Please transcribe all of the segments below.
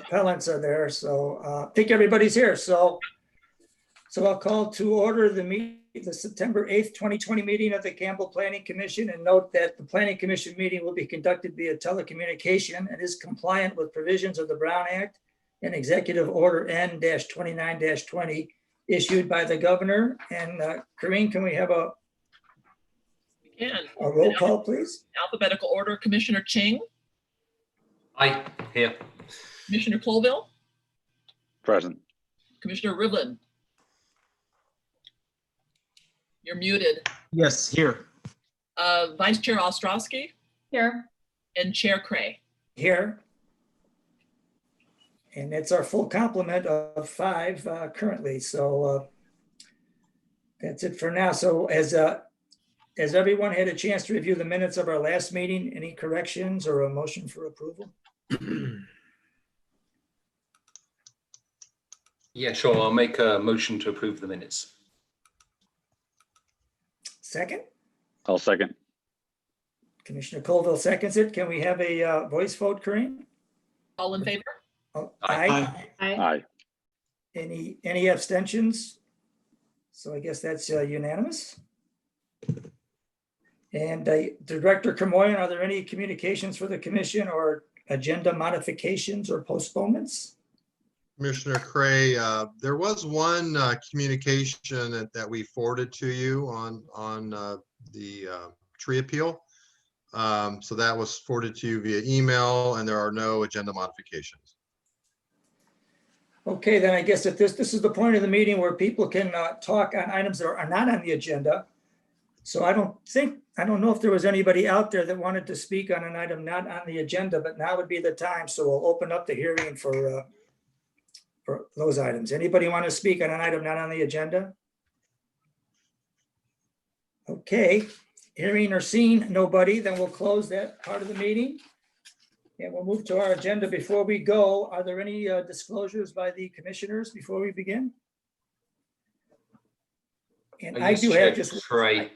appellants are there, so I think everybody's here. So I'll call to order the September 8th, 2020 meeting of the Campbell Planning Commission, and note that the Planning Commission meeting will be conducted via telecommunication and is compliant with provisions of the Brown Act and Executive Order N-29-20 issued by the governor. And Corinne, can we have a roll call, please? Alphabetical order. Commissioner Ching. Aye, here. Commissioner Colville. Present. Commissioner Rivlin. You're muted. Yes, here. Vice Chair Ostrowski. Here. And Chair Cray. Here. And it's our full complement of 5 currently. So that's it for now. So as everyone had a chance to review the minutes of our last meeting, any corrections or a motion for approval? Yeah, sure. I'll make a motion to approve the minutes. Second? I'll second. Commissioner Colville seconds it. Can we have a voice vote, Corinne? All in favor? Oh, Aye. aye. Aye. Any abstentions? So I guess that's unanimous. And Director Kermoyan, are there any communications for the commission or agenda modifications or postponements? Commissioner Cray, there was one communication that we forwarded to you on the tree appeal. So that was forwarded to you via email, and there are no agenda modifications. Okay, then I guess that this is the point of the meeting where people can talk on items that are not on the agenda. So I don't know if there was anybody out there that wanted to speak on an item not on the agenda, but now would be the time. So we'll open up the hearing for those items. Anybody want to speak on an item not on the agenda? Okay, hearing or seeing nobody, then we'll close that part of the meeting. And we'll move to our agenda. Before we go, are there any disclosures by the commissioners before we begin? And I do have just. Right.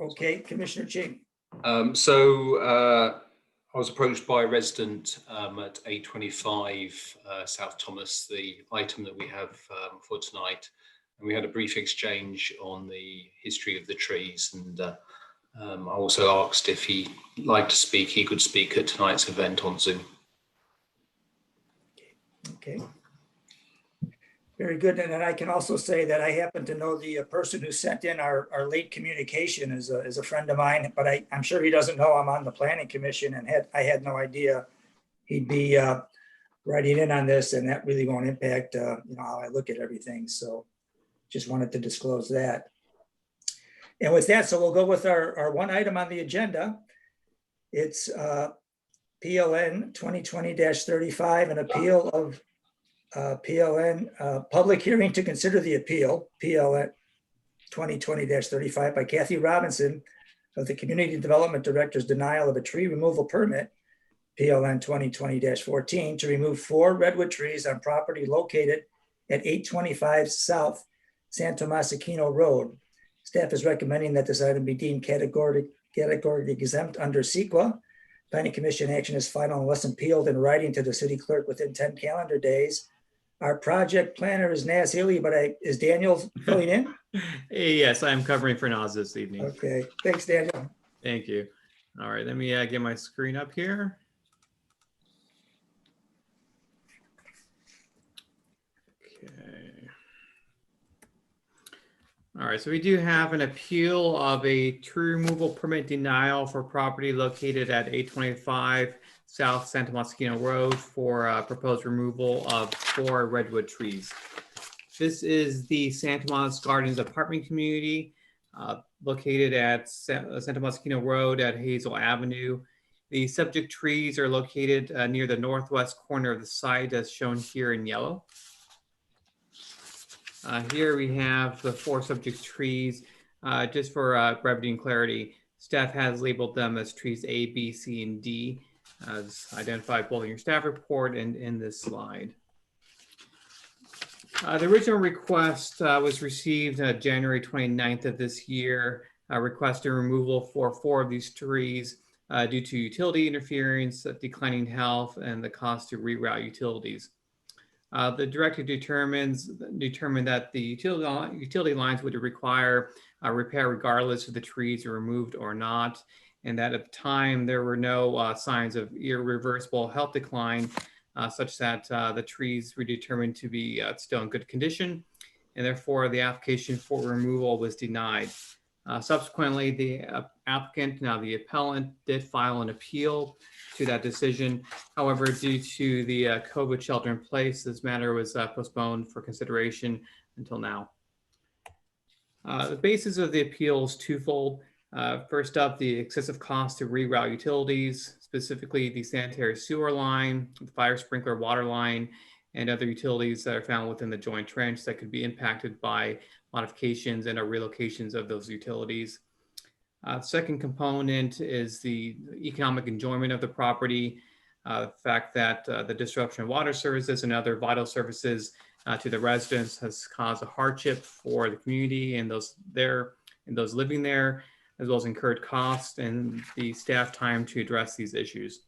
Okay, Commissioner Ching. I was approached by a resident at 825 South Thomas, the item that we have for tonight. And we had a brief exchange on the history of the trees. And I also asked if he'd like to speak, he could speak at tonight's event on Zoom. Okay. Very good. And then I can also say that I happen to know the person who sent in our late communication is a friend of mine, but I'm sure he doesn't know I'm on the Planning Commission, and I had no idea he'd be writing in on this, and that really won't impact how I look at everything. So just wanted to disclose that. And with that, so we'll go with our one item on the agenda. It's PLN 2020-35, an appeal of PLN public hearing to consider the appeal, PLN 2020-35 by Kathy Robinson of the Community Development Director's denial of a tree removal permit, PLN 2020-14, to remove 4 redwood trees on property located at 825 South San Tomas Aquino Road. Staff is recommending that this item be deemed categorically exempt under CEQA. Planning Commission action is final unless appealed in writing to the city clerk within 10 calendar days. Our project planner is Naz Healy, but is Daniel filling in? Yes, I'm covering for Naz this evening. Okay, thanks, Daniel. Thank you. All right, let me get my screen up here. Okay. All right, so we do have an appeal of a tree removal permit denial for property located at 825 South Santa Moschino Road for proposed removal of 4 redwood trees. This is the Santa Monica Gardens apartment community located at Santa Moschino Road at Hazel Avenue. The subject trees are located near the northwest corner of the site as shown here in yellow. Here we have the 4 subject trees. Just for brevity and clarity, staff has labeled them as trees A, B, C, and D, as identified both in your staff report and in this slide. The original request was received January 29th of this year, requesting removal for 4 of these trees due to utility interference, declining health, and the cost to reroute utilities. The director determined that the utility lines would require repair regardless if the trees are removed or not, and that at the time there were no signs of irreversible health decline, such that the trees were determined to be still in good condition, and therefore the application for removal was denied. Subsequently, the applicant, now the appellant, did file an appeal to that decision. However, due to the COVID shelter in place, this matter was postponed for consideration until now. The basis of the appeal is twofold. First up, the excessive cost to reroute utilities, specifically the sanitary sewer line, the fire sprinkler water line, and other utilities that are found within the joint trench that could be impacted by modifications and or relocations of those utilities. Second component is the economic enjoyment of the property, the fact that the disruption of water services and other vital services to the residents has caused a hardship for the community and those living there, as well as incurred costs and the staff time to address these issues.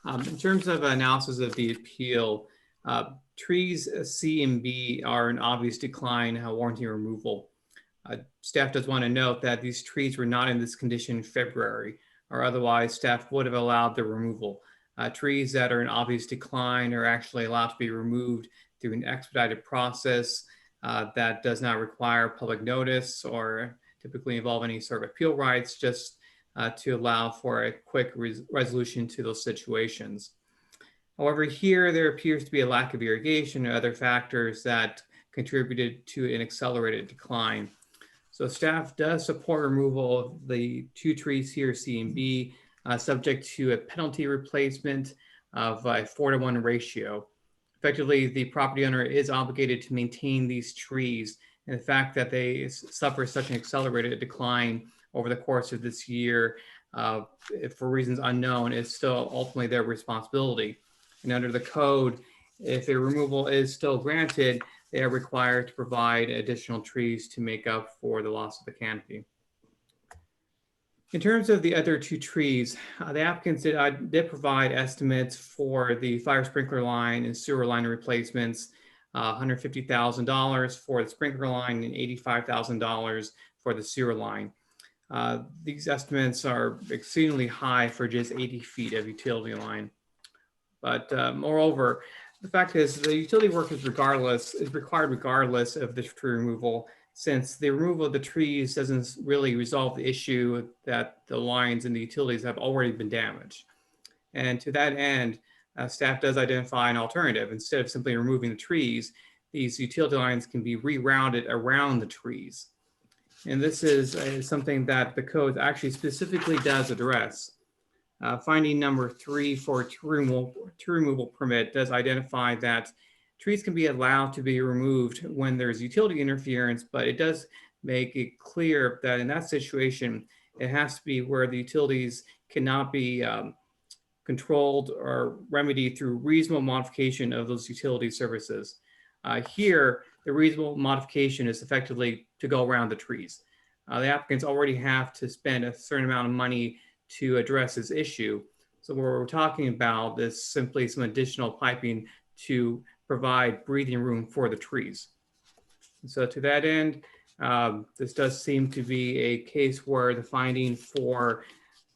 In terms of analysis of the appeal, trees C and B are in obvious decline, warranting removal. Staff does want to note that these trees were not in this condition in February, or otherwise staff would have allowed the removal. Trees that are in obvious decline are actually allowed to be removed through an expedited process that does not require public notice or typically involve any sort of appeal rights, just to allow for a quick resolution to those situations. However, here there appears to be a lack of irrigation or other factors that contributed to an accelerated decline. So staff does support removal of the two trees here, C and B, subject to a penalty replacement of a 4-to-1 ratio. Effectively, the property owner is obligated to maintain these trees, and the fact that they suffer such an accelerated decline over the course of this year, for reasons unknown, is still ultimately their responsibility. And under the code, if a removal is still granted, they are required to provide additional trees to make up for the loss of the canopy. In terms of the other two trees, the applicants did provide estimates for the fire sprinkler line and sewer line replacements, $150,000 for the sprinkler line and $85,000 for the sewer line. These estimates are exceedingly high for just 80 feet of utility line. But moreover, the fact is the utility work is required regardless of the tree removal, since the removal of the trees doesn't really resolve the issue that the lines and the utilities have already been damaged. And to that end, staff does identify an alternative. Instead of simply removing the trees, these utility lines can be rerouted around the trees. And this is something that the code actually specifically does address. Finding number 3 for tree removal permit does identify that trees can be allowed to be removed when there's utility interference, but it does make it clear that in that situation, it has to be where the utilities cannot be controlled or remedied through reasonable modification of those utility services. Here, the reasonable modification is effectively to go around the trees. The applicants already have to spend a certain amount of money to address this issue. So what we're talking about is simply some additional piping to provide breathing room for the trees. So to that end, this does seem to be a case where the finding for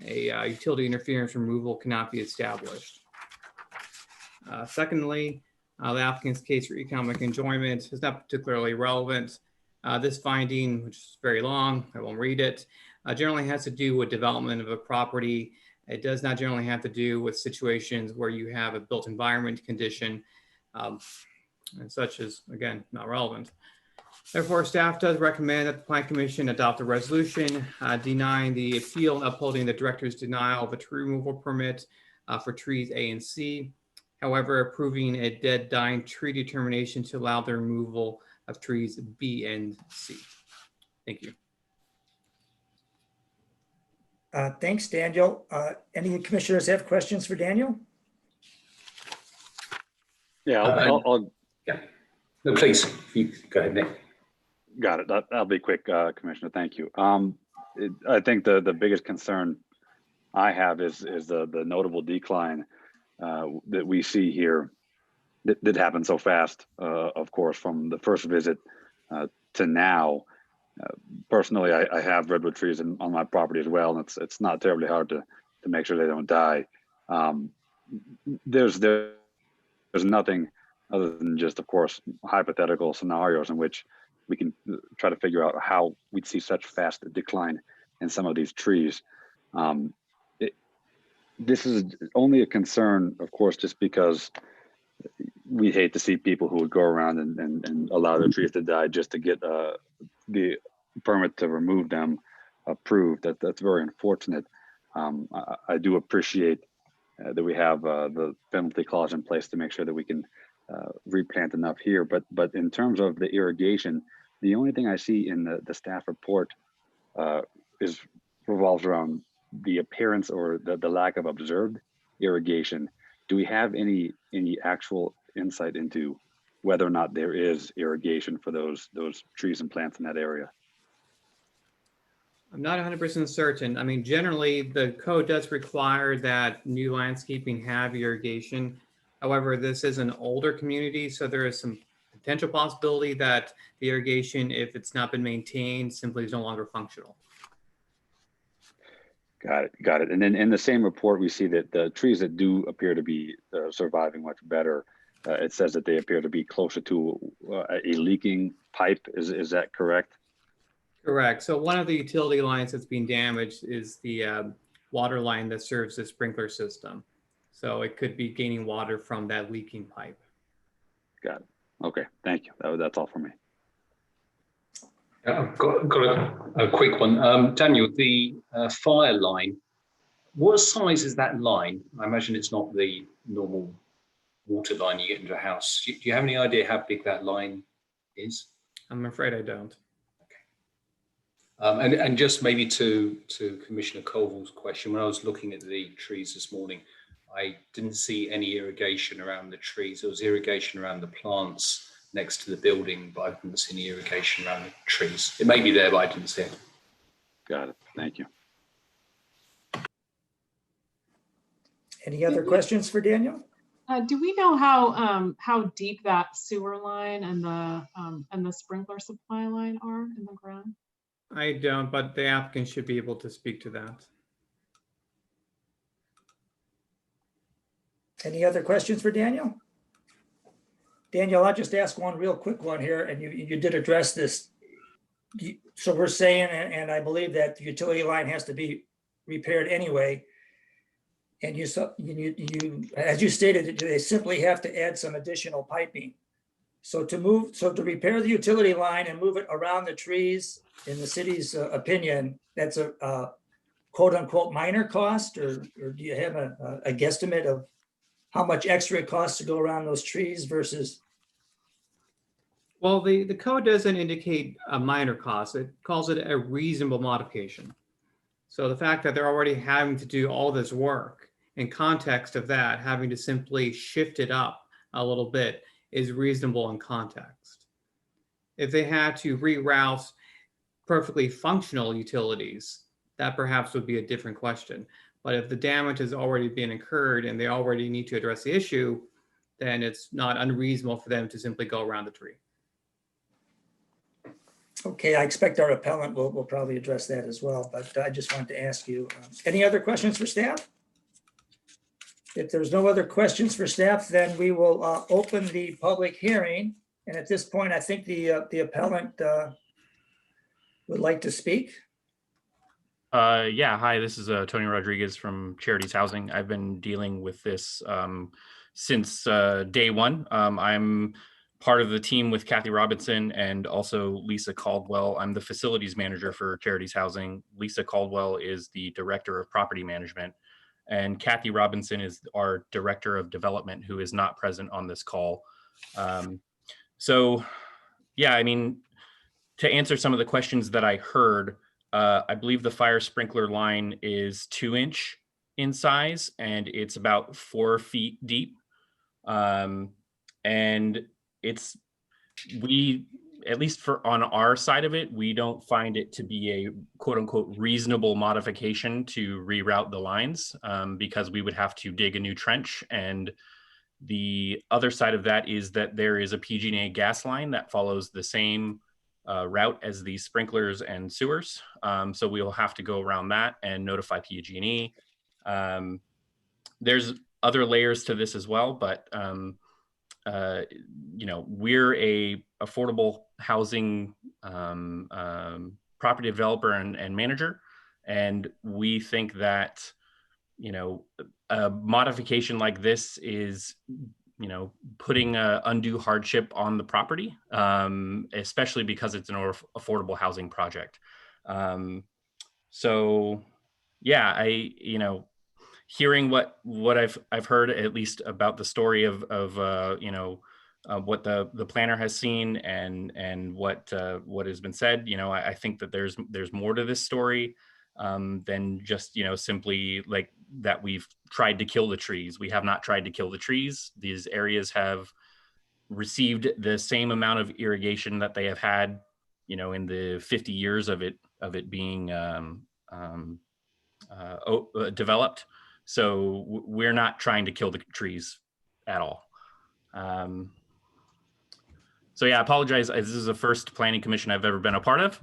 a utility interference removal cannot be established. Secondly, the applicant's case for economic enjoyment is not particularly relevant. This finding, which is very long, I won't read it, generally has to do with development of a property. It does not generally have to do with situations where you have a built environment condition, and such as, again, not relevant. Therefore, staff does recommend that the Plan Commission adopt a resolution denying the appeal and upholding the director's denial of a tree removal permit for trees A and C. However, approving a dead dying tree determination to allow the removal of trees B and C. Thank you. Thanks, Daniel. Any commissioners have questions for Daniel? Yeah, Yeah. No, please, you go ahead, Nick. got it. I'll be quick, Commissioner. Thank you. I think the biggest concern I have is the notable decline that we see here that happened so fast, of course, from the first visit to now. Personally, I have redwood trees on my property as well, and it's not terribly hard to make sure they don't die. There's nothing other than just, of course, hypothetical scenarios in which we can try to figure out how we'd see such fast decline in some of these trees. This is only a concern, of course, just because we hate to see people who would go around and allow their trees to die just to get the permit to remove them approved. That's very unfortunate. I do appreciate that we have the penalty clause in place to make sure that we can replant enough here. But in terms of the irrigation, the only thing I see in the staff report revolves around the appearance or the lack of observed irrigation. Do we have any actual insight into whether or not there is irrigation for those trees and plants in that area? I'm not 100% certain. I mean, generally, the code does require that new landscaping have irrigation. However, this is an older community, so there is some potential possibility that the irrigation, if it's not been maintained, simply is no longer functional. Got it. And then in the same report, we see that the trees that do appear to be surviving much better, it says that they appear to be closer to a leaking pipe. Is that correct? Correct. So one of the utility lines that's being damaged is the water line that serves the sprinkler system. So it could be gaining water from that leaking pipe. Got it. Okay, thank you. That's all for me. I've got a quick one. Daniel, the fire line, what size is that line? I imagine it's not the normal water line you get into a house. Do you have any idea how big that line is? I'm afraid I don't. And just maybe to Commissioner Colville's question, when I was looking at the trees this morning, I didn't see any irrigation around the trees. There was irrigation around the plants next to the building, but I didn't see any irrigation around the trees. It may be there, but I didn't see it. Got it. Thank you. Any other questions for Daniel? Do we know how deep that sewer line and the sprinkler supply line are in the ground? I don't, but the applicant should be able to speak to that. Any other questions for Daniel? Daniel, I'll just ask one real quick one here, and you did address this. So we're saying, and I believe that the utility line has to be repaired anyway. And you, as you stated, they simply have to add some additional piping. So to repair the utility line and move it around the trees, in the city's opinion, that's a quote unquote minor cost, or do you have a guesstimate of how much extra it costs to go around those trees versus? Well, the code doesn't indicate a minor cost. It calls it a reasonable modification. So the fact that they're already having to do all this work, in context of that, having to simply shift it up a little bit is reasonable in context. If they had to reroute perfectly functional utilities, that perhaps would be a different question. But if the damage has already been incurred and they already need to address the issue, then it's not unreasonable for them to simply go around the tree. Okay, I expect our appellant will probably address that as well, but I just wanted to ask you, any other questions for staff? If there's no other questions for staff, then we will open the public hearing. And at this point, I think the appellant would like to speak. Yeah, hi, this is Tony Rodriguez from Charities Housing. I've been dealing with this since day one. I'm part of the team with Kathy Robinson and also Lisa Caldwell. I'm the facilities manager for Charities Housing. Lisa Caldwell is the director of property management. And Kathy Robinson is our director of development, who is not present on this call. So, yeah, I mean, to answer some of the questions that I heard, I believe the fire sprinkler line is 2-inch in size, and it's about 4 feet deep. And we at least for on our side of it, we don't find it to be a quote unquote reasonable modification to reroute the lines, because we would have to dig a new trench. And the other side of that is that there is a PG&E gas line that follows the same route as the sprinklers and sewers. So we will have to go around that and notify PG&E. There's other layers to this as well, but you know, we're a affordable housing property developer and manager, and we think that, you know, a modification like this is, you know, putting undue hardship on the property, especially because it's an affordable housing project. So yeah, you know, hearing what I've heard, at least about the story of you know, what the planner has seen and what has been said, you know, I think that there's more to this story than just, you know, simply like that we've tried to kill the trees. We have not tried to kill the trees. These areas have received the same amount of irrigation that they have had, you know, in the 50 years of it being developed. So we're not trying to kill the trees at all. So yeah, I apologize. This is the first planning commission I've ever been a part of.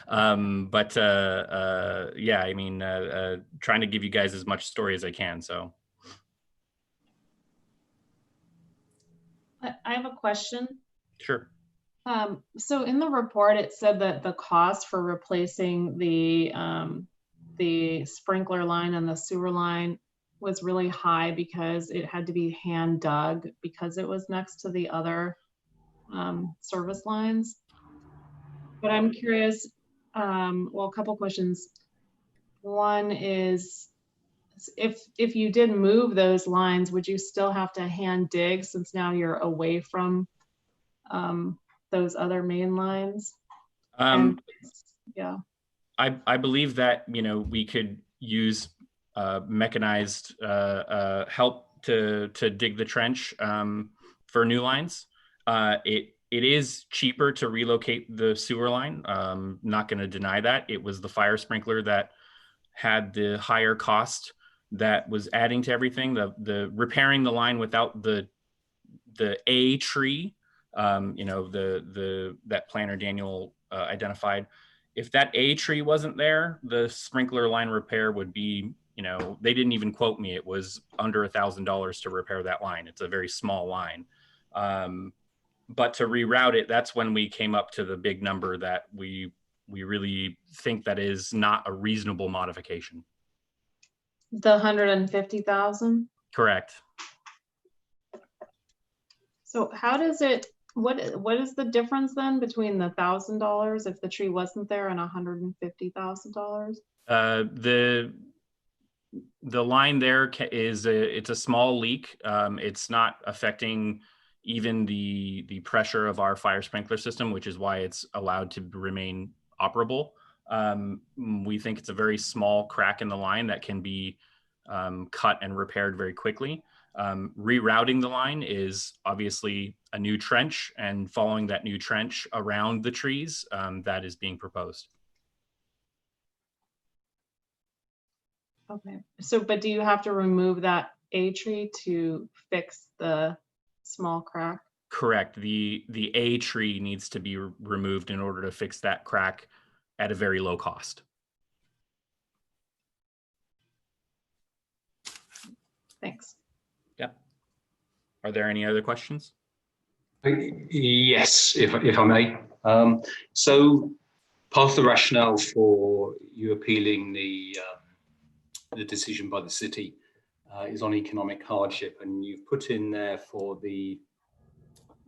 But yeah, I mean, trying to give you guys as much story as I can, so. I have a question. Sure. So in the report, it said that the cost for replacing the sprinkler line and the sewer line was really high because it had to be hand dug because it was next to the other service lines. But I'm curious, well, a couple questions. One is, if you did move those lines, would you still have to hand dig since now you're away from those other main lines? Yeah. I believe that, you know, we could use mechanized help to dig the trench for new lines. It is cheaper to relocate the sewer line. Not going to deny that. It was the fire sprinkler that had the higher cost that was adding to everything. The repairing the line without the A tree, you know, that planner Daniel identified. If that A tree wasn't there, the sprinkler line repair would be, you know, they didn't even quote me. It was under $1,000 to repair that line. It's a very small line. But to reroute it, that's when we came up to the big number that we really think that is not a reasonable modification. The 150,000? Correct. So how does it, what is the difference then between the $1,000 if the tree wasn't there and $150,000? The line there is it's a small leak. It's not affecting even the pressure of our fire sprinkler system, which is why it's allowed to remain operable. We think it's a very small crack in the line that can be cut and repaired very quickly. Rerouting the line is obviously a new trench, and following that new trench around the trees that is being proposed. Okay, so but do you have to remove that A tree to fix the small crack? Correct. The A tree needs to be removed in order to fix that crack at a very low cost. Thanks. Yep. Are there any other questions? Yes, if I may. So part of the rationale for you appealing the decision by the city is on economic hardship, and you've put in there for the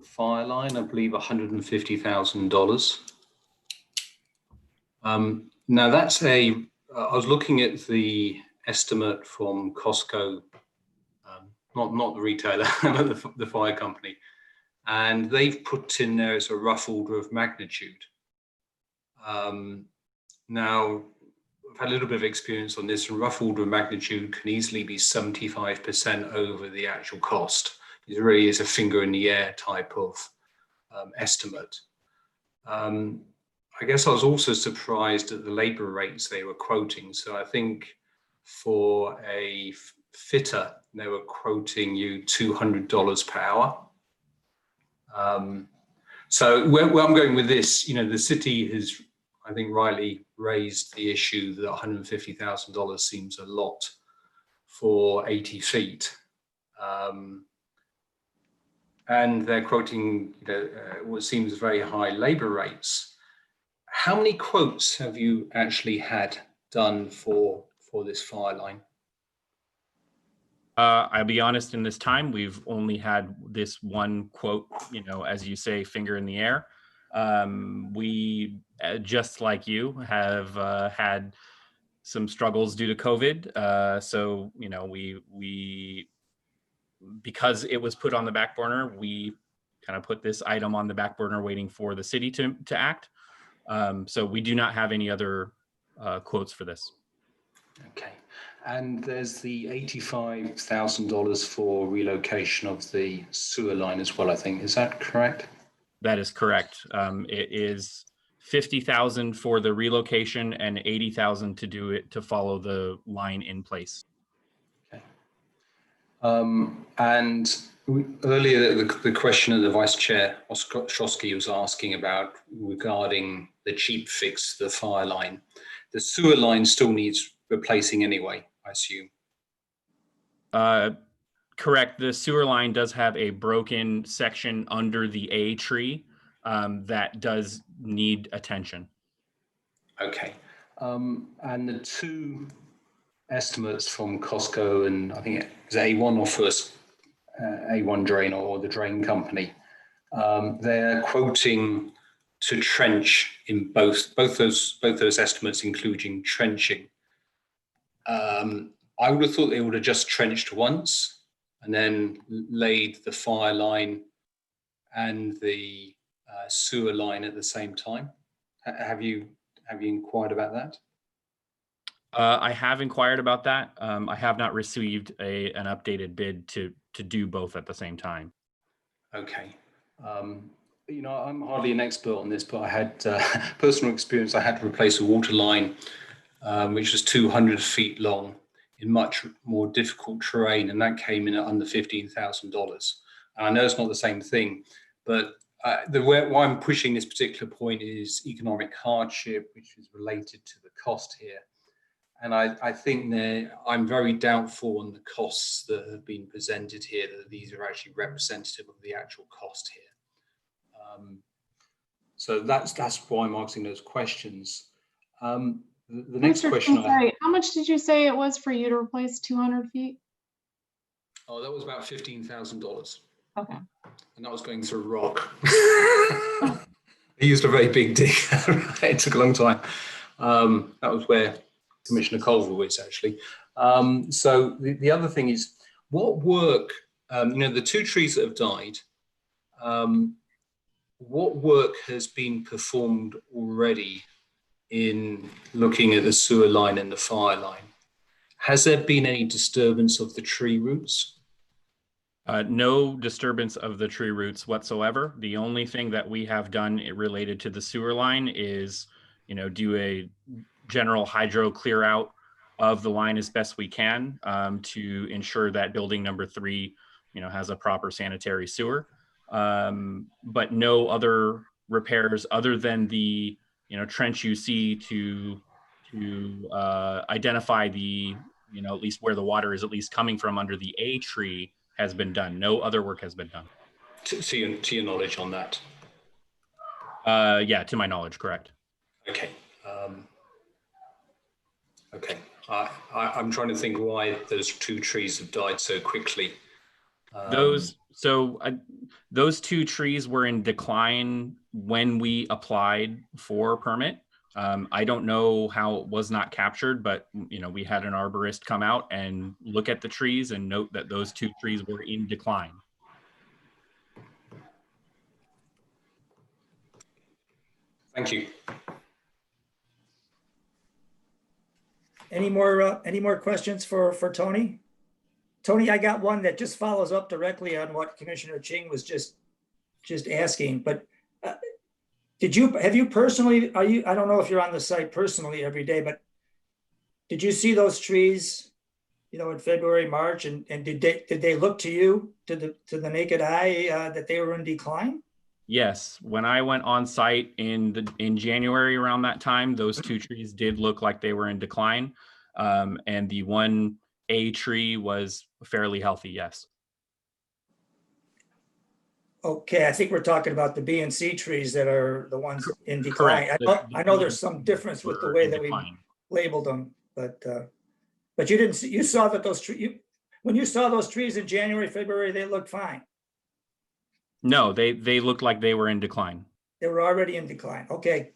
fire line, I believe, $150,000. Now that's I was looking at the estimate from Costco, not the retailer, but the fire company, and they've put in there as a rough order of magnitude. Now, I've had a little bit of experience on this, and rough order of magnitude can easily be 75% over the actual cost. It really is a finger in the air type of estimate. I guess I was also surprised at the labor rates they were quoting. So I think for a fitter, they were quoting you $200 per hour. So where I'm going with this, the city has, I think, rightly raised the issue that $150,000 seems a lot for 80 feet. And they're quoting what seems very high labor rates. How many quotes have you actually had done for this fire line? I'll be honest, in this time, we've only had this one quote, as you say, finger in the air. We, just like you, have had some struggles due to COVID. So, we because it was put on the back burner, we kind of put this item on the back burner waiting for the city to act. So we do not have any other quotes for this. Okay. And there's the $85,000 for relocation of the sewer line as well, I think. Is that correct? That is correct. It is $50,000 for the relocation and $80,000 to do it to follow the line in place. Okay. And earlier, the question that the Vice Chair Ostrowski was asking about regarding the cheap fix, the fire line. The sewer line still needs replacing anyway, I assume. Correct. The sewer line does have a broken section under the A tree that does need attention. Okay. And the two estimates from Costco and I think it's A1 or first A1 drain or the drain company, they're quoting to trench in both those estimates, including trenching. I would have thought they would have just trenched once and then laid the fire line and the sewer line at the same time. Have you inquired about that? I have inquired about that. I have not received an updated bid to do both at the same time. Okay. I'm hardly an expert on this, but I had personal experience. I had to replace a water line, which was 200 feet long in much more difficult terrain, and that came in at under $15,000. And I know it's not the same thing, but why I'm pushing this particular point is economic hardship, which is related to the cost here. And I think I'm very doubtful on the costs that have been presented here, that these are actually representative of the actual cost here. So that's why I'm asking those questions. The next Mr. question. Sorry, how much did you say it was for you to replace 200 feet? Oh, that was about $15,000. Okay. And that was going through rock. I used a very big dig. It took a long time. That was where Commissioner Culver is actually. So the other thing is, what work, the two trees that have died, what work has been performed already in looking at the sewer line and the fire line? Has there been any disturbance of the tree roots? No disturbance of the tree roots whatsoever. The only thing that we have done related to the sewer line is, do a general hydro clear out of the line as best we can to ensure that building number 3, has a proper sanitary sewer. But no other repairs other than the, trench you see to identify the, at least where the water is at least coming from under the A tree has been done. No other work has been done. To your knowledge on that? Yeah, to my knowledge, correct. Okay. Okay. I'm trying to think why those two trees have died so quickly. Those two trees were in decline when we applied for a permit. I don't know how it was not captured, but we had an arborist come out and look at the trees and note that those two trees were in decline. Thank you. Any more questions for Tony? Tony, I got one that just follows up directly on what Commissioner Ching was just asking, but have you personally, I don't know if you're on the site personally every day, but did you see those trees, in February, March, and did they look to you, to the naked eye, that they were in decline? Yes, when I went on site in January around that time, those two trees did look like they were in decline. And the one A tree was fairly healthy, yes. Okay, I think we're talking about the B and C trees that are the ones in decline. Correct. I know there's some difference with the way that we labeled them, but you didn't see, you saw that those trees, when you saw those trees in January, February, they looked fine. No, they looked like they were in decline. They were already in decline. Okay.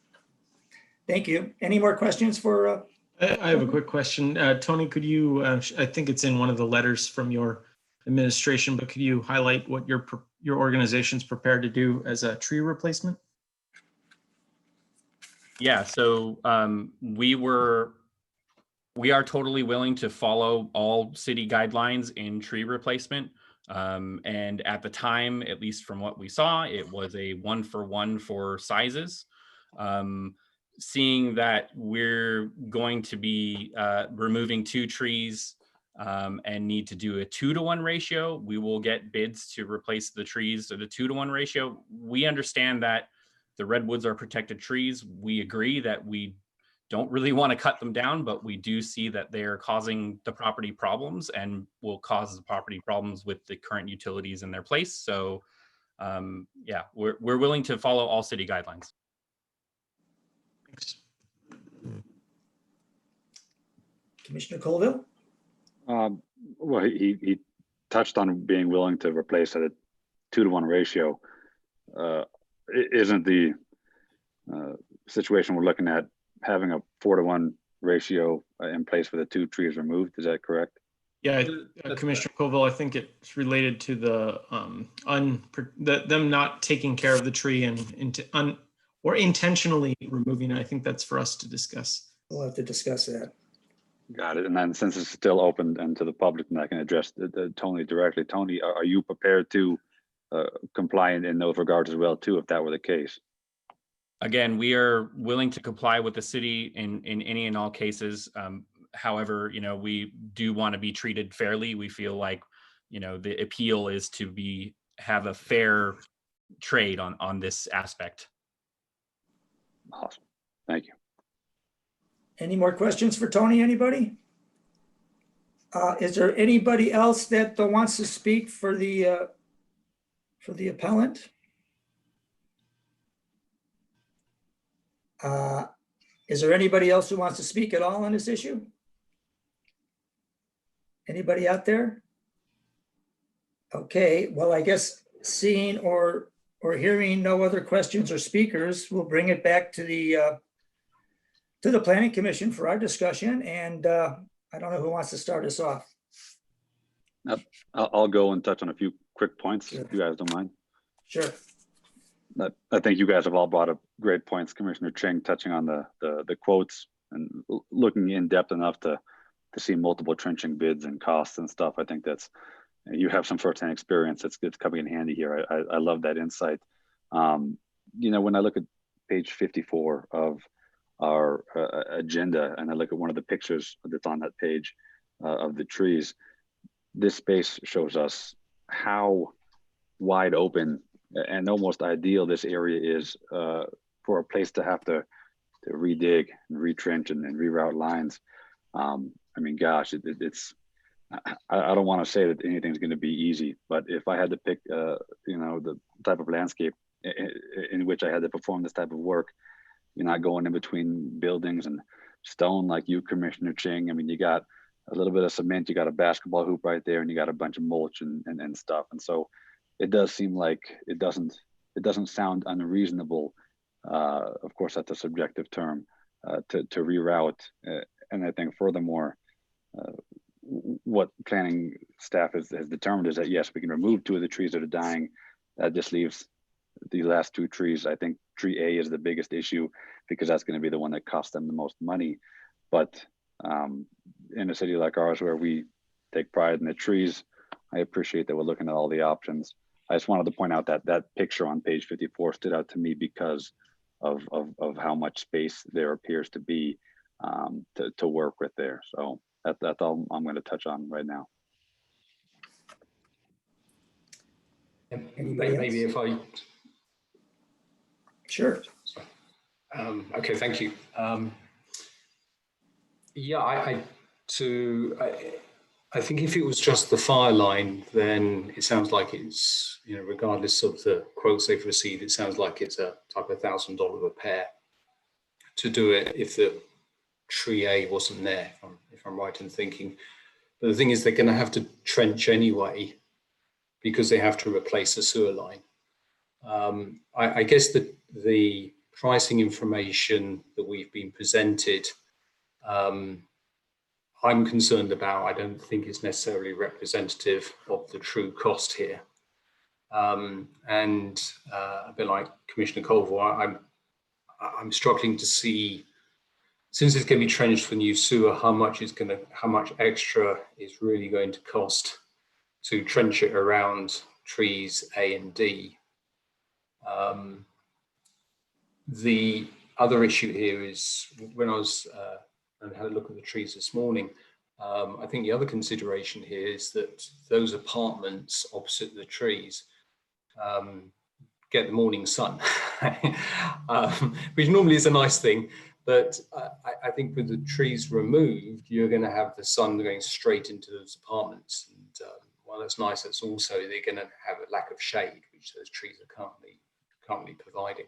Thank you. Any more questions for? I have a quick question. Tony, could you, I think it's in one of the letters from your administration, but could you highlight what your organization's prepared to do as a tree replacement? Yeah, so we are totally willing to follow all city guidelines in tree replacement. And at the time, at least from what we saw, it was a 1-for-1 for sizes. Seeing that we're going to be removing 2 trees and need to do a 2-to-1 ratio, we will get bids to replace the trees at a 2-to-1 ratio. We understand that the redwoods are protected trees. We agree that we don't really want to cut them down, but we do see that they are causing the property problems and will cause the property problems with the current utilities in their place. So yeah, we're willing to follow all city guidelines. Thanks. Commissioner Colville? Well, he touched on being willing to replace at a 2-to-1 ratio. Isn't the situation we're looking at having a 4-to-1 ratio in place for the 2 trees removed? Is that correct? Yeah, Commissioner Colville, I think it's related to the them not taking care of the tree or intentionally removing it. I think that's for us to discuss. We'll have to discuss that. Got it. And then since it's still open and to the public, and I can address Tony directly. Tony, are you prepared to comply in those regards as well too, if that were the case? Again, we are willing to comply with the city in any and all cases. However, we do want to be treated fairly. We feel like, the appeal is to have a fair trade on this aspect. Awesome. Thank you. Any more questions for Tony, anybody? Is there anybody else that wants to speak for the appellant? Is there anybody else who wants to speak at all on this issue? Anybody out there? Okay, well, I guess seeing or hearing no other questions or speakers, we'll bring it back to the Planning Commission for our discussion. And I don't know who wants to start us off. I'll go and touch on a few quick points, Sure. if you guys don't mind. Sure. I think you guys have all brought up great points. Commissioner Ching touching on the quotes and looking in depth enough to see multiple trenching bids and costs and stuff. I think you have some firsthand experience. It's coming in handy here. I love that insight. When I look at page 54 of our agenda and I look at one of the pictures that's on that page of the trees, this space shows us how wide open and almost ideal this area is for a place to have to redig and retrench and reroute lines. I mean, gosh, it's. I don't want to say that anything's going to be easy, but if I had to pick, the type of landscape in which I had to perform this type of work, you're not going in between buildings and stone like you, Commissioner Ching. I mean, you got a little bit of cement, you got a basketball hoop right there, and you got a bunch of mulch and stuff. And so it does seem like it doesn't sound unreasonable. Of course, that's a subjective term to reroute. And I think furthermore, what planning staff has determined is that yes, we can remove 2 of the trees that are dying. That just leaves the last 2 trees. I think tree A is the biggest issue because that's going to be the one that costs them the most money. But in a city like ours where we take pride in the trees, I appreciate that we're looking at all the options. I just wanted to point out that that picture on page 54 stood out to me because of how much space there appears to be to work with there. So that's all I'm going to touch on right now. Anybody Maybe else? if I, Sure. okay, thank you. Yeah, I think if it was just the fire line, then it sounds like it's, you know, regardless of the quotes they've received, it sounds like it's a type of $1,000 repair to do it if the tree A wasn't there, if I'm right in thinking. But the thing is, they're going to have to trench anyway because they have to replace the sewer line. I guess the pricing information that we've been presented, I'm concerned about. I don't think it's necessarily representative of the true cost here. And a bit like Commissioner Colville, I'm struggling to see, since it's going to be trenched for new sewer, how much extra is really going to cost to trench it around trees A and D. The other issue here is when I had a look at the trees this morning, I think the other consideration here is that those apartments opposite the trees get the morning sun, which normally is a nice thing. But I think with the trees removed, you're going to have the sun going straight into those apartments. And while that's nice, it's also they're going to have a lack of shade, which those trees are currently providing.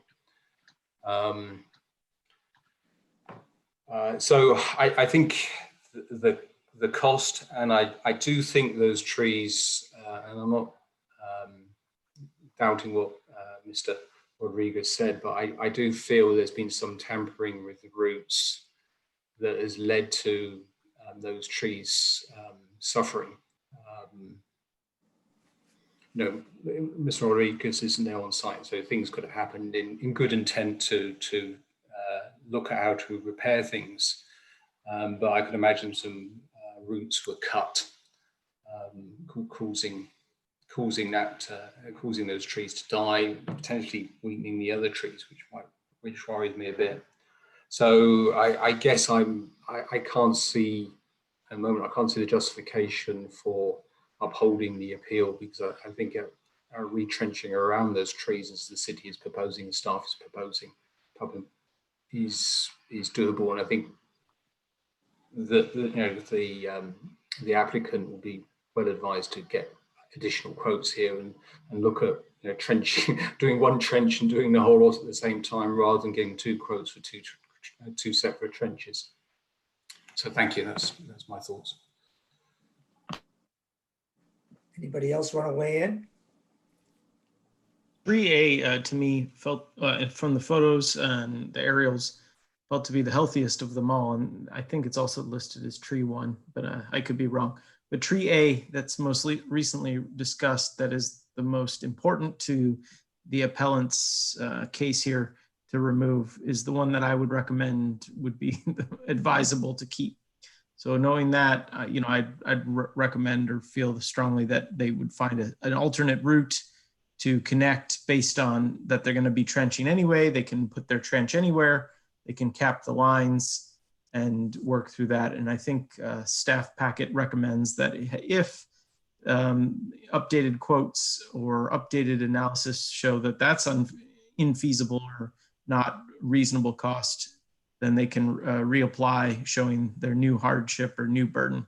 So I think the cost, and I do think those trees, and I'm not doubting what Mr. Rodriguez said, but I do feel there's been some tampering with the roots that has led to those trees suffering. No, Mr. Rodriguez isn't there on site, so things could have happened in good intent to look at how to repair things. But I could imagine some roots were cut, causing those trees to die, potentially weakening the other trees, which worries me a bit. So I guess I can't see at the moment. I can't see the justification for upholding the appeal, because I think a retrenching around those trees, as the city is proposing, the staff is proposing, is doable, and I think that the applicant will be well advised to get additional quotes here and look at trenching, doing one trench and doing the whole lot at the same time, rather than getting two quotes for two separate trenches. So thank you. That's my thoughts. Anybody else want to weigh in? 3A to me felt from the photos and the aerials felt to be the healthiest of them all, and I think it's also listed as tree 1, but I could be wrong. But tree A, that's mostly recently discussed, that is the most important to the appellant's case here to remove, is the one that I would recommend would be advisable to keep. So knowing that, I'd recommend or feel strongly that they would find an alternate route to connect, based on that they're going to be trenching anyway. They can put their trench anywhere. They can cap the lines and work through that. And I think staff packet recommends that if updated quotes or updated analysis show that that's infeasible or not reasonable cost, then they can reapply, showing their new hardship or new burden.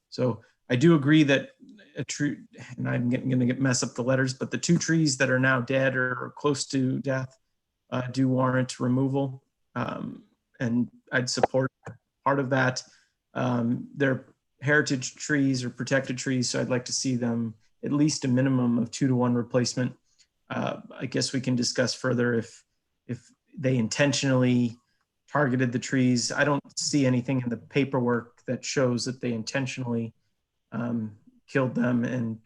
So I do agree that a tree, and I'm going to mess up the letters, but the 2 trees that are now dead or close to death do warrant removal. And I'd support part of that. They're heritage trees or protected trees, so I'd like to see them at least a minimum of 2-to-1 replacement. I guess we can discuss further if they intentionally targeted the trees. I don't see anything in the paperwork that shows that they intentionally killed them. And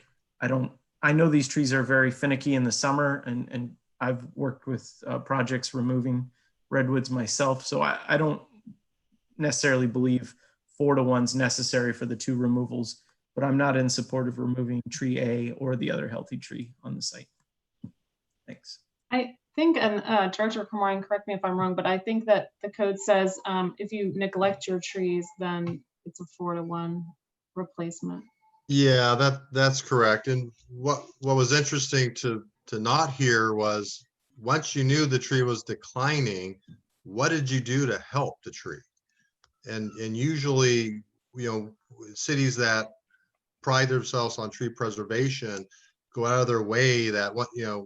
I know these trees are very finicky in the summer, and I've worked with projects removing redwoods myself. So I don't necessarily believe 4-to-1's necessary for the 2 removals, but I'm not in support of removing tree A or the other healthy tree on the site. Thanks. think, and Director Kamarian, correct me if I'm wrong, but I think that the code says if you neglect your trees, then it's a 4-to-1 replacement. Yeah, that's correct. And what was interesting to not hear was, once you knew the tree was declining, what did you do to help the tree? And usually, cities that pride themselves on tree preservation go out of their way that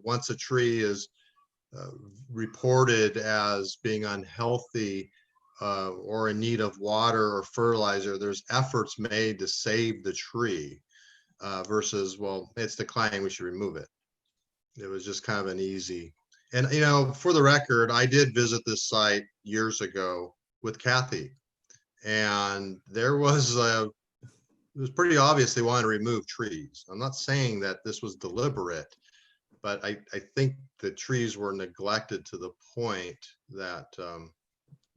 once a tree is reported as being unhealthy or in need of water or fertilizer, there's efforts made to save the tree versus, well, it's declining, we should remove it. It was just kind of an easy. And, for the record, I did visit this site years ago with Kathy, and there was it was pretty obvious they wanted to remove trees. I'm not saying that this was deliberate, but I think the trees were neglected to the point that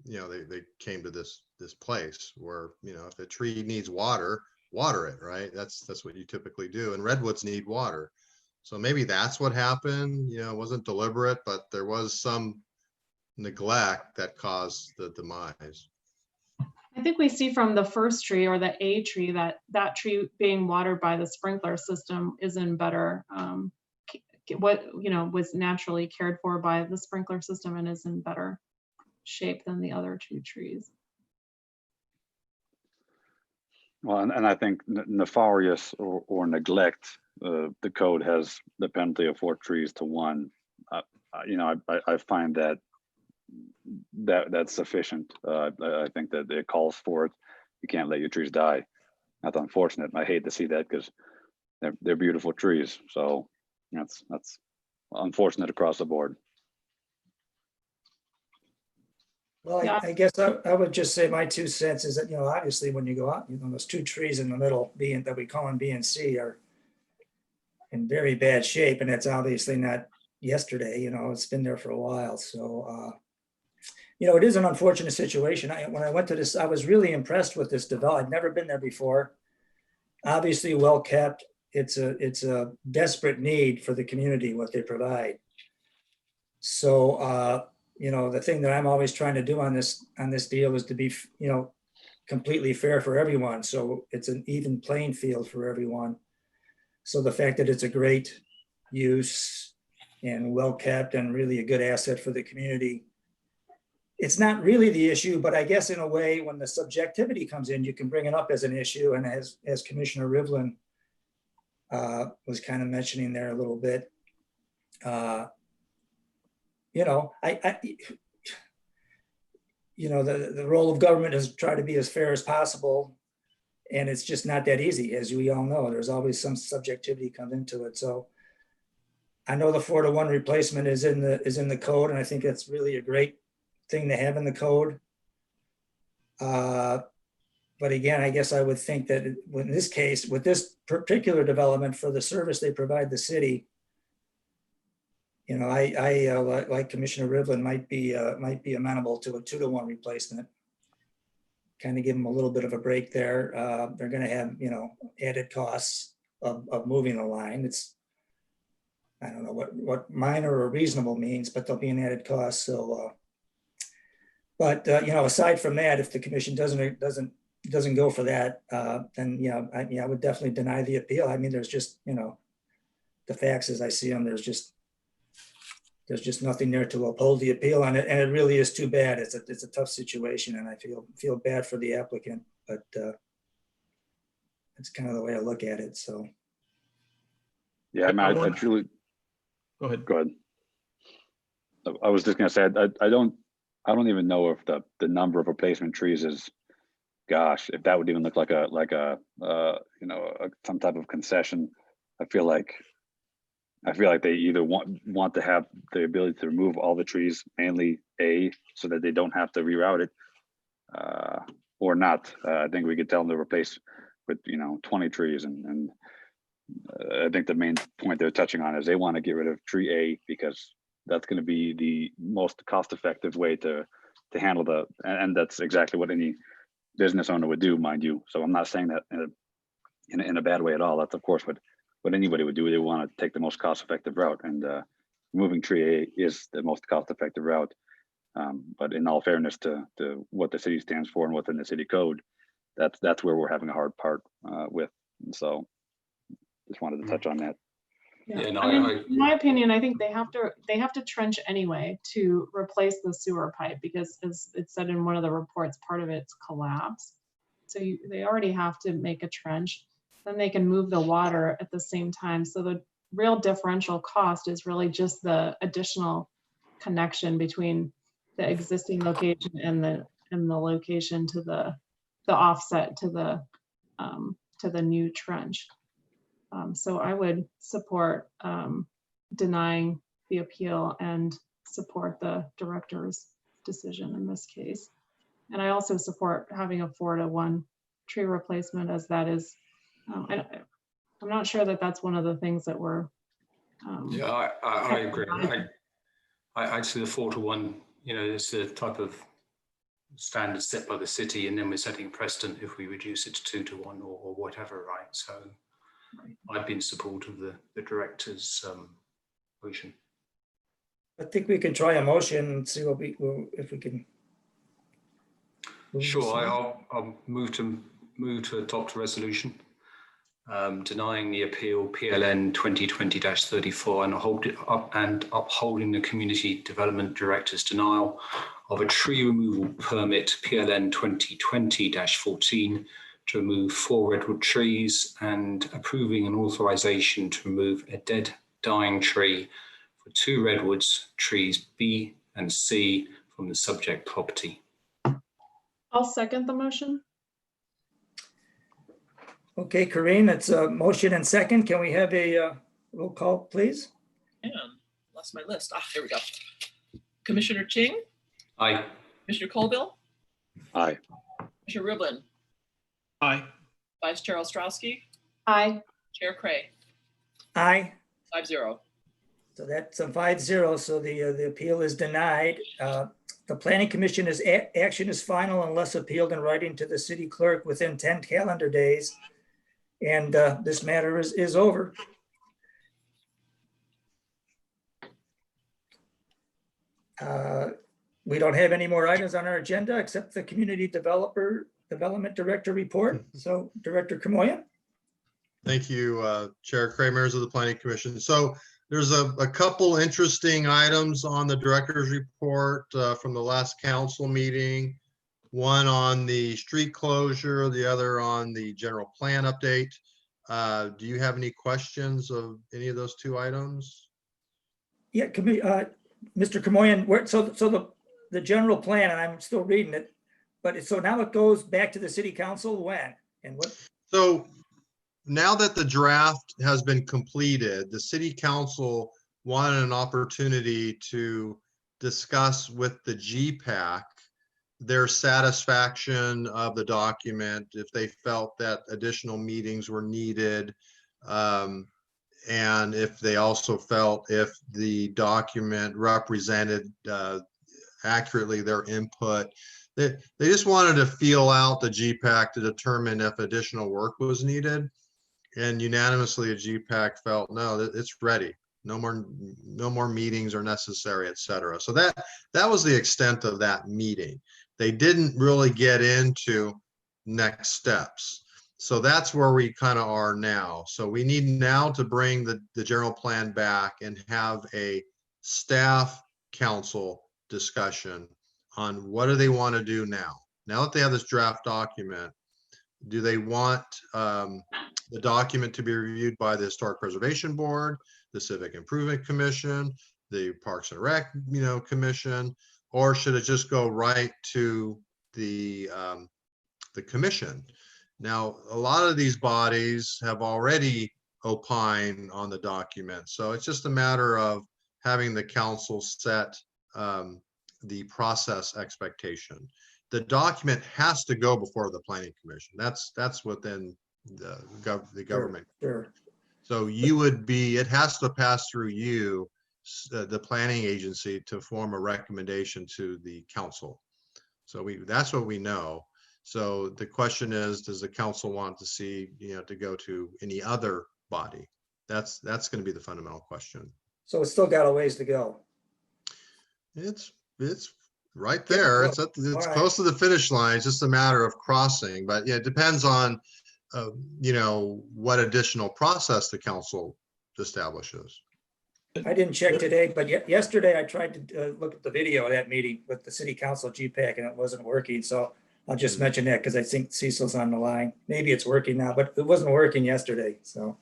they came to this place where, if a tree needs water it, right? That's what you typically do, and redwoods need water. So maybe that's what happened. It wasn't deliberate, but there was some neglect that caused the demise. I think we see from the first tree, or the A tree, that tree being watered by the sprinkler system is in better, was naturally cared for by the sprinkler system and is in better shape than the other 2 trees. Well, and I think nefarious or neglect, the code has the penalty of 4 trees to 1. I find that's sufficient. I think that it calls for it. You can't let your trees die. That's unfortunate. I hate to see that because they're beautiful trees. So that's unfortunate across the board. Well, Yeah. I guess I would just say my 2 cents is that, obviously when you go out, those 2 trees in the middle that we call them B and C are in very bad shape. And that's obviously not yesterday, it's been there for a while. So, it is an unfortunate situation. When I went to this, I was really impressed with this development. I'd never been there before. Obviously well kept. It's a desperate need for the community, what they provide. So, the thing that I'm always trying to do on this deal is to be, completely fair for everyone. So it's an even playing field for everyone. So the fact that it's a great use and well kept and really a good asset for the community, it's not really the issue, but I guess in a way, when the subjectivity comes in, you can bring it up as an issue. And as Commissioner Rivlin was kind of mentioning there a little bit, the role of government is to try to be as fair as possible. And it's just not that easy. As we all know, there's always some subjectivity comes into it. So I know the 4-to-1 replacement is in the code. And I think that's really a great thing to have in the code. But again, I guess I would think that in this case, with this particular development for the service they provide the city, I like Commissioner Rivlin might be amenable to a 2-to-1 replacement. Kind of give them a little bit of a break there. They're going to have, added costs of moving the line. I don't know what minor or reasonable means, but there'll be an added cost. So, aside from that, if the commission doesn't go for that, then I would definitely deny the appeal. I mean, there's just, the facts as I see them, there's just nothing there to uphold the appeal on it. And it really is too bad. It's a tough situation, and I feel bad for the applicant, but it's kind of the way I look at it. So. Yeah, I mean, I truly. Go ahead. Go ahead. I was just gonna say, I don't even know if the number of replacement trees is, gosh, if that would even look like some type of concession. I feel like they either want to have the ability to remove all the trees, mainly A, so that they don't have to reroute it, or not. I think we could tell them to replace with 20 trees, and I think the main point they're touching on is they want to get rid of tree A because that's going to be the most cost-effective way to handle and that's exactly what any business owner would do, mind you. So I'm not saying that in a bad way at all. That's of course what anybody would do. They want to take the most cost-effective route, and removing tree A is the most cost-effective route. But in all fairness to what the city stands for and what's in the city code, that's where we're having a hard part with. And so just wanted to touch on that. Yeah, no, I mean, in my opinion, I think they have to trench anyway to replace the sewer pipe, because as it said in one of the reports, part of it's collapsed. So they already have to make a trench, then they can move the water at the same time. So the real differential cost is really just the additional connection between the existing location and the location to the offset to the new trench. So I would support denying the appeal and support the director's decision in this case. And I also support having a 4-to-1 tree replacement, as that is, I'm not sure that that's one of the things that we're. Yeah, I agree. I'd say the 4-to-1, it's a type of standard set by the city, and then we're setting precedent if we reduce it to 2-to-1 or whatever, right? So I'd be in support of the director's motion. I think we can try a motion and see if we can. Sure, I'll move to adopt a resolution denying the appeal PLN 2020-34 and upholding the Community Development Director's denial of a tree removal permit PLN 2020-14 to remove 4 redwood trees, and approving an authorization to remove a dead dying tree for 2 redwoods, trees B and C, from the subject property. I'll second the motion. Okay, Corinne, it's a motion and second. Can we have a roll call, please? And lost my list. Here we go. Commissioner Ching, Aye. Commissioner Colville, Aye. Commissioner Rublin, Aye. Vice Chair Ostrowski, Aye. Chair Cray, Aye. 5-0. So that's a 5-0. So the appeal is denied. The Planning Commission's action is final unless appealed in writing to the city clerk within 10 calendar days. And this matter is over. We don't have any more items on our agenda except the Community Development Director report. So Director Kamoya. Thank you, Chair Cray, members of the Planning Commission. So there's a couple interesting items on the director's report from the last council meeting. One on the street closure, the other on the general plan update. Do you have any questions of any of those 2 items? Yeah, Mr. Kamoyan, so the general plan, and I'm still reading it, but so now it goes back to the city council when and what? So now that the draft has been completed, the city council wanted an opportunity to discuss with the GPAC their satisfaction of the document, if they felt that additional meetings were needed, and if they also felt if the document represented accurately their input. They just wanted to feel out the GPAC to determine if additional work was needed. And unanimously, a GPAC felt, no, it's ready. No more meetings are necessary, et cetera. So that was the extent of that meeting. They didn't really get into next steps. So that's where we kind of are now. So we need now to bring the general plan back and have a staff council discussion on what do they want to do now. Now that they have this draft document, do they want the document to be reviewed by the Historic Preservation Board, the Civic Improvement Commission, the Parks and Rec, Commission, or should it just go right to the commission? Now, a lot of these bodies have already opined on the document, so it's just a matter of having the council set the process expectation. The document has to go before the Planning Commission. That's within the government. Sure. So you would be, it has to pass through you, the planning agency, to form a recommendation to the council. So that's what we know. So the question is, does the council want to see, to go to any other body? That's going to be the fundamental question. So it's still got a ways to go. It's right there. It's All right. close to the finish line. It's just a matter of crossing. But yeah, it depends on what additional process the council establishes. I didn't check today, but yesterday I tried to look at the video of that meeting with the city council GPAC and it wasn't working. So I'll just mention that because I think Cecil's on the line. Maybe it's working now, but it wasn't working yesterday. So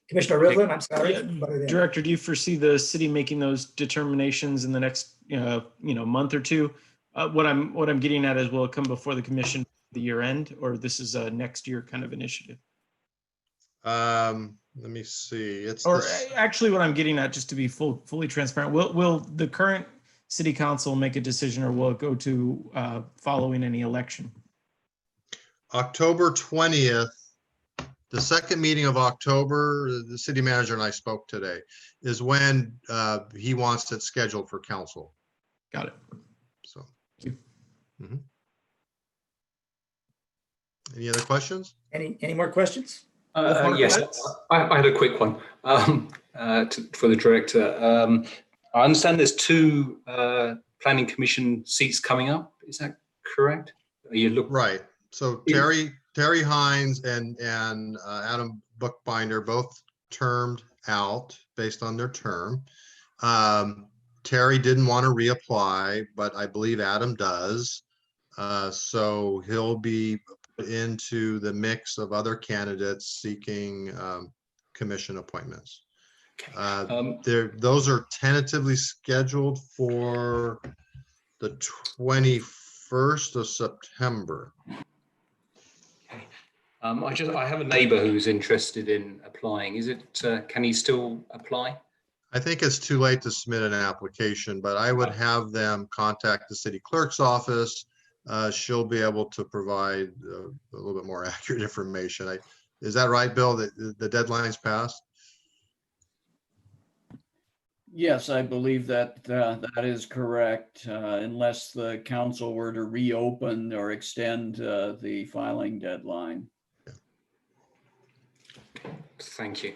Commissioner Rivlin, I'm sorry. Yeah, Director, do you foresee the city making those determinations in the next, month or two? What I'm getting at is, will it come before the commission the year end, or this is a next year kind of initiative? Let me see. Actually, what I'm getting at, just to be fully transparent, will the current city council make a decision, or will it go to following any election? October 20th, the second meeting of October, the city manager and I spoke today, is when he wants it scheduled for council. Got it. So. Thank you. Any other questions? Any more questions? Yes, I had a quick one for the director. I understand there's 2 planning commission seats coming up. Is that correct? Right. So Terry Hines and Adam Bookbinder both termed out based on their term. Terry didn't want to reapply, but I believe Adam does. So he'll be put into the mix of other candidates seeking commission appointments. Those are tentatively scheduled for the 21st of September. I have a neighbour who's interested in applying. Is it? Can he still apply? I think it's too late to submit an application, but I would have them contact the city clerk's office. She'll be able to provide a little bit more accurate information. Is that right, Bill, that the deadline's passed? Yes, I believe that that is correct, unless the council were to reopen or extend the filing deadline. Thank you.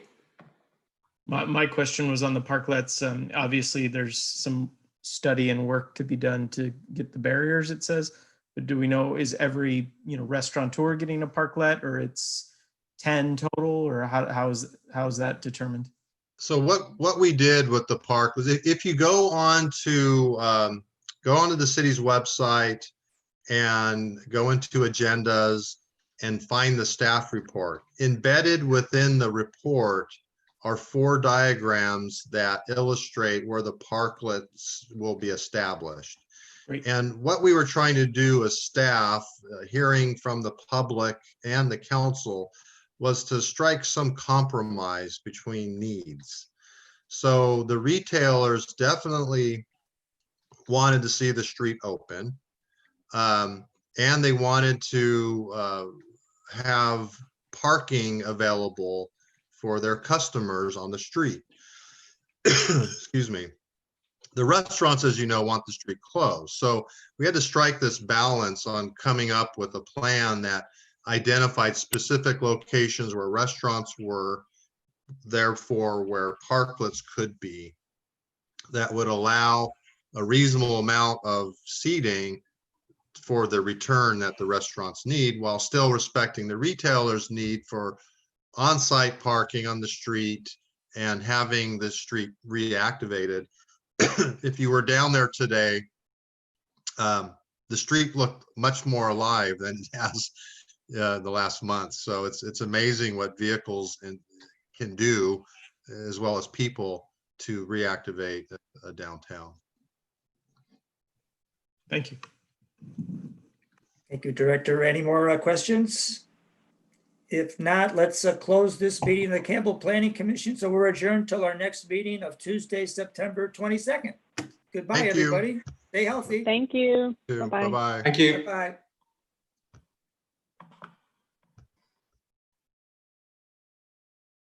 My question was on the parklets. Obviously, there's some study and work to be done to get the barriers, it says. But do we know, is every restaurateur getting a parklet, or it's 10 total, or how is that determined? So what we did with the park was, if you go onto the city's website and go into agendas and find the staff report, embedded within the report are 4 diagrams that illustrate where the parklets will be established. Great. And what we were trying to do as staff, hearing from the public and the council, was to strike some compromise between needs. So the retailers definitely wanted to see the street open, and they wanted to have parking available for their customers on the street. Excuse me. The restaurants, as you know, want the street closed. So we had to strike this balance on coming up with a plan that identified specific locations where restaurants were, therefore where parklets could be, that would allow a reasonable amount of seating for the return that the restaurants need, while still respecting the retailers' need for on-site parking on the street and having the street reactivated. If you were down there today, the street looked much more alive than it has the last month. So it's amazing what vehicles can do, as well as people, to reactivate a downtown. Thank you. Thank you, Director. Any more questions? If not, let's close this meeting of the Campbell Planning Commission. So we're adjourned till our next meeting of Tuesday, September 22nd. Goodbye, Thank you. everybody. Stay healthy. Thank you. Bye-bye. Thank you. Bye-bye.